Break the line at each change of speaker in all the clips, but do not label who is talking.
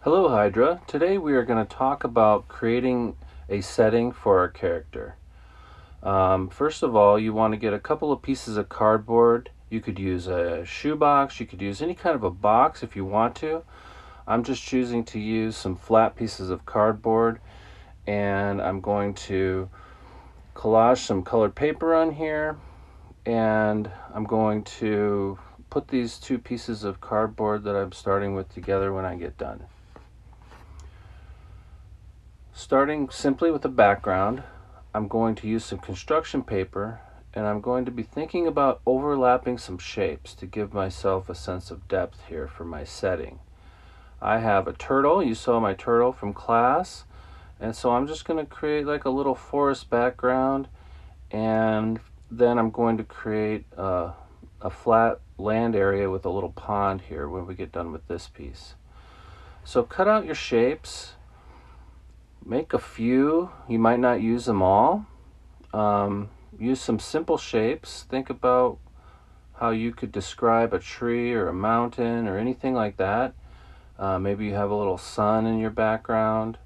Hello Hydra. Today we are going to talk about creating a setting for our character. First of all, you want to get a couple of pieces of cardboard. You could use a shoebox, you could use any kind of a box if you want to. I'm just choosing to use some flat pieces of cardboard, and I'm going to collage some colored paper on here, and I'm going to put these two pieces of cardboard that I'm starting with together when I get done. Starting simply with a background, I'm going to use some construction paper, and I'm going to be thinking about overlapping some shapes to give myself a sense of depth here for my setting. I have a turtle. You saw my turtle from class, and so I'm just going to create like a little forest background, and then I'm going to create a flat land area with a little pond here when we get done with this piece. So cut out your shapes. Make a few. You might not use them all. Use some simple shapes. Think about how you could describe a tree or a mountain or anything like that. Maybe you have a little sun in your background.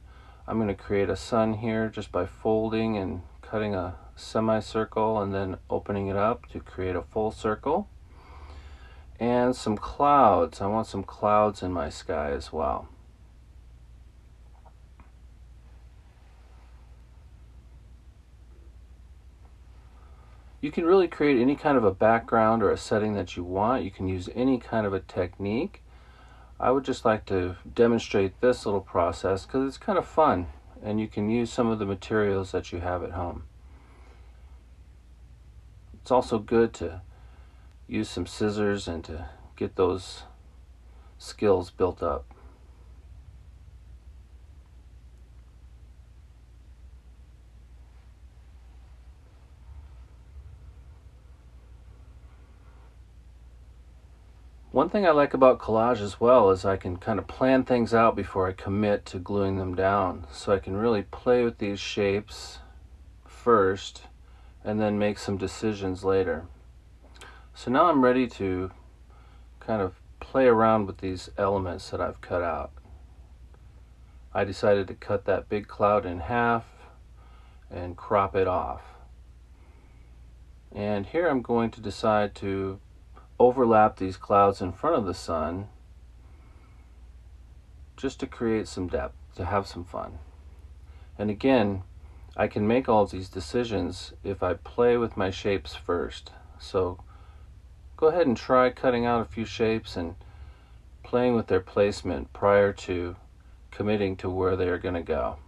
I'm going to create a sun here just by folding and cutting a semicircle and then opening it up to create a full circle. And some clouds. I want some clouds in my sky as well. You can really create any kind of a background or a setting that you want. You can use any kind of a technique. I would just like to demonstrate this little process because it's kind of fun, and you can use some of the materials that you have at home. It's also good to use some scissors and to get those skills built up. One thing I like about collage as well is I can kind of plan things out before I commit to gluing them down. So I can really play with these shapes first and then make some decisions later. So now I'm ready to kind of play around with these elements that I've cut out. I decided to cut that big cloud in half and crop it off. And here I'm going to decide to overlap these clouds in front of the sun just to create some depth, to have some fun. And again, I can make all of these decisions if I play with my shapes first. So go ahead and try cutting out a few shapes and playing with their placement prior to committing to where they are going to go.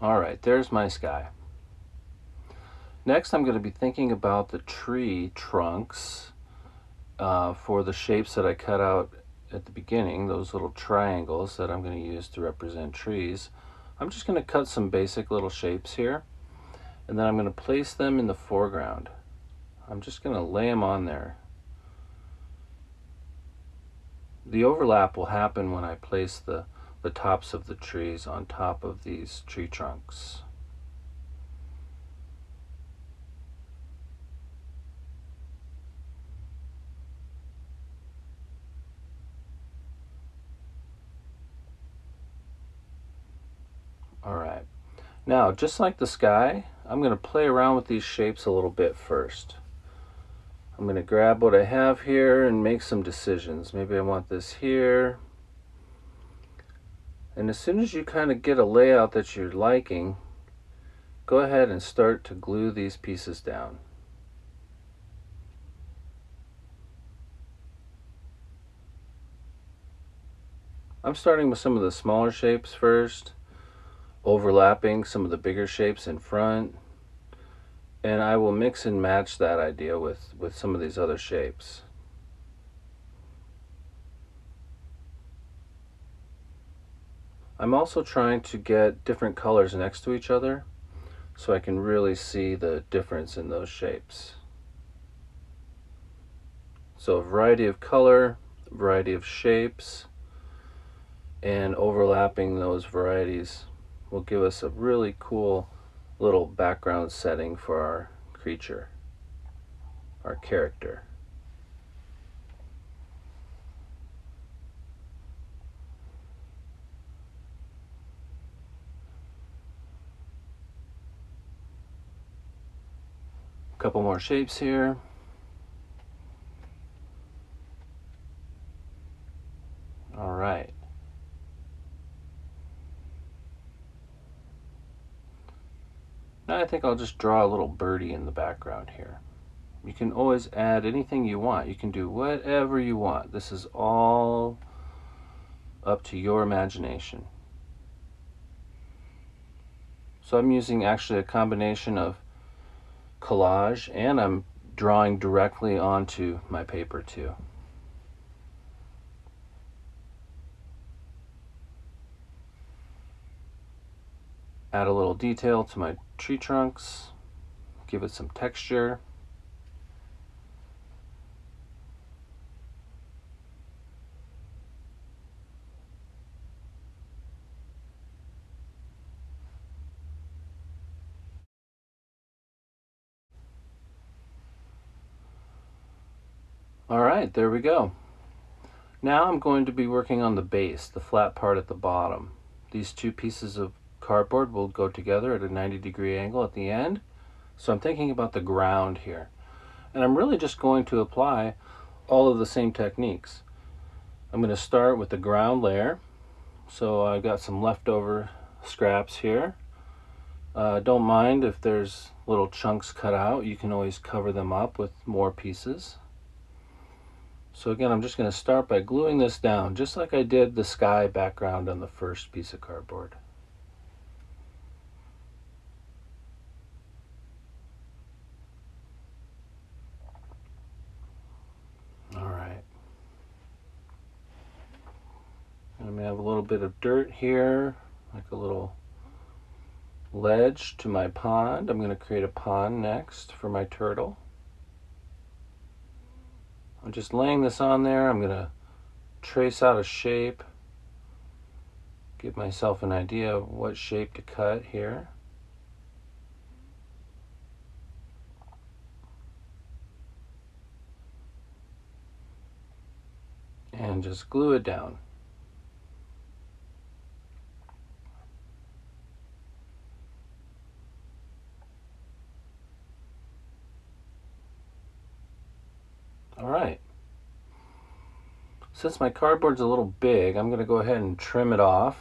Alright, there's my sky. Next I'm going to be thinking about the tree trunks for the shapes that I cut out at the beginning, those little triangles that I'm going to use to represent trees. I'm just going to cut some basic little shapes here, and then I'm going to place them in the foreground. I'm just going to lay them on there. The overlap will happen when I place the tops of the trees on top of these tree trunks. Alright, now just like the sky, I'm going to play around with these shapes a little bit first. I'm going to grab what I have here and make some decisions. Maybe I want this here. And as soon as you kind of get a layout that you're liking, go ahead and start to glue these pieces down. I'm starting with some of the smaller shapes first, overlapping some of the bigger shapes in front, and I will mix and match that idea with some of these other shapes. I'm also trying to get different colors next to each other. so I can really see the difference in those shapes. So a variety of color, variety of shapes, and overlapping those varieties will give us a really cool little background setting for our creature, our character. A couple more shapes here. All right. Now I think I'll just draw a little birdie in the background here. You can always add anything you want. You can do whatever you want. This is all up to your imagination. So I'm using actually a combination of collage, and I'm drawing directly onto my paper too. Add a little detail to my tree trunks, give it some texture. All right, there we go. Now I'm going to be working on the base, the flat part at the bottom. These two pieces of cardboard will go together at a 90-degree angle at the end. So I'm thinking about the ground here. And I'm really just going to apply all of the same techniques. I'm going to start with the ground layer. So I've got some leftover scraps here. Don't mind if there's little chunks cut out. You can always cover them up with more pieces. So again, I'm just going to start by gluing this down, just like I did the sky background on the first piece of cardboard. All right. And I'm going to have a little bit of dirt here, like a little ledge to my pond. I'm going to create a pond next for my turtle. I'm just laying this on there. I'm going to trace out a shape, give myself an idea of what shape to cut here. And just glue it down. All right. Since my cardboard's a little big, I'm going to go ahead and trim it off.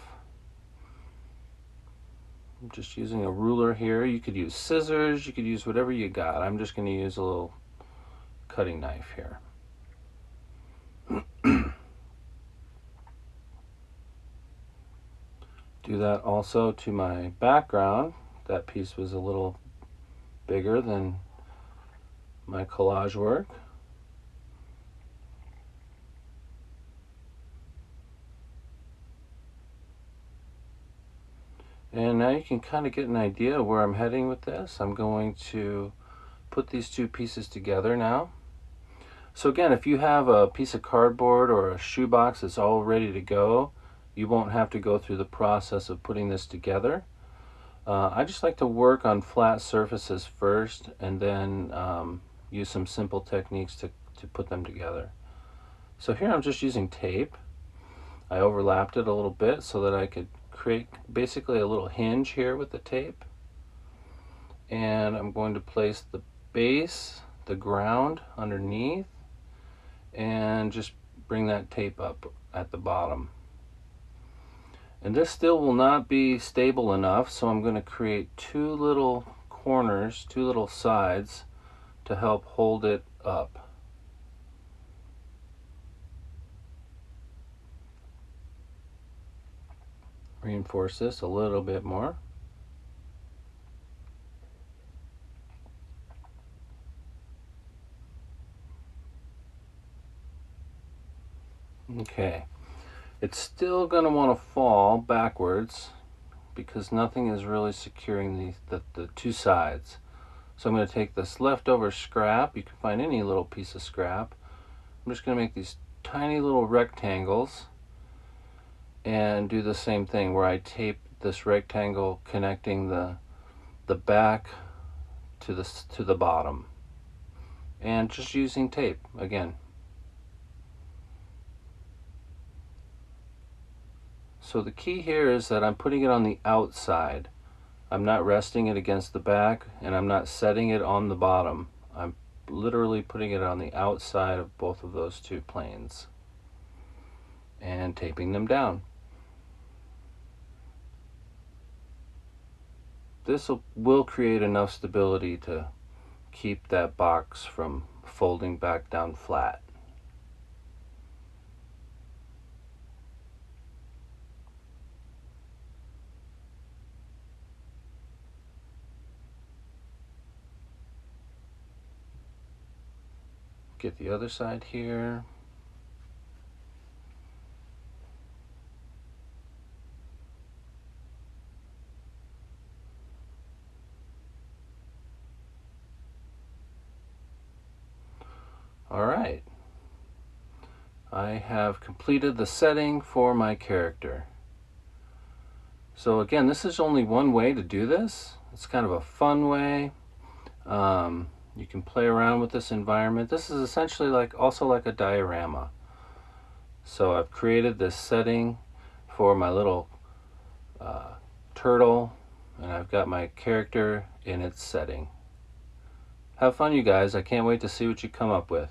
I'm just using a ruler here. You could use scissors, you could use whatever you got. I'm just going to use a little cutting knife here. Do that also to my background. That piece was a little bigger than my collage work. And now you can kind of get an idea of where I'm heading with this. I'm going to put these two pieces together now. So again, if you have a piece of cardboard or a shoebox that's all ready to go, you won't have to go through the process of putting this together. I just like to work on flat surfaces first, and then use some simple techniques to put them together. So here I'm just using tape. I overlapped it a little bit so that I could create basically a little hinge here with the tape. And I'm going to place the base, the ground underneath, and just bring that tape up at the bottom. And this still will not be stable enough, so I'm going to create two little corners, two little sides to help hold it up. Reinforce this a little bit more. Okay, it's still going to want to fall backwards because nothing is really securing the two sides. So I'm going to take this leftover scrap. You can find any little piece of scrap. I'm just going to make these tiny little rectangles and do the same thing where I tape this rectangle connecting the back to the bottom, and just using tape again. So the key here is that I'm putting it on the outside. I'm not resting it against the back, and I'm not setting it on the bottom. I'm literally putting it on the outside of both of those two planes and taping them down. This will create enough stability to keep that box from folding back down flat. Get the other side here. All right. I have completed the setting for my character. So again, this is only one way to do this. It's kind of a fun way. You can play around with this environment. This is essentially also like a diorama. So I've created this setting for my little turtle, and I've got my character in its setting. Have fun, you guys. I can't wait to see what you come up with.